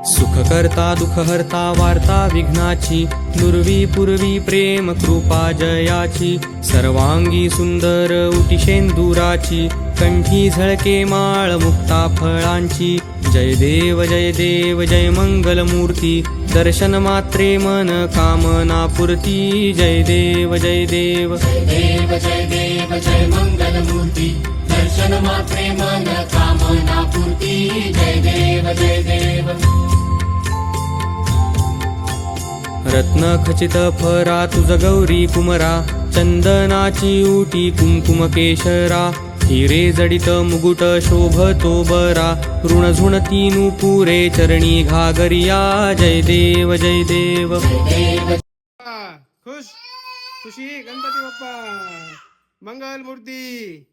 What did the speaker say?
सुख करता दुःख हरता वार्ता विघ्नाची, दुर्वी पूर्वी प्रेम कृपा जयाची, सर्वांगी सुंदर उटिशेंदुराची, कंठी झळके माळ मुक्ता फळांची. जय देव जय मंगलमूर्ती, दर्शन मात्रे मन कामना पूर्ती. जय देव जय देव जय देव जय देव जय मंगलमूर्ती, दर्शन मात्रे मन कामना पूर्ती. जय देव जय देव. रत्न खचित फरा तुझ गौरी कुमरा, चंदनाची उटी कुंकुम केशरा, हिरे जडित मुकुट शोभतो बरा, ऋण झुणती नुपुरे चरणी घागरिया. जय देव जय देव. खुश खुशी गणपती बाप्पा मंगल मूर्ती.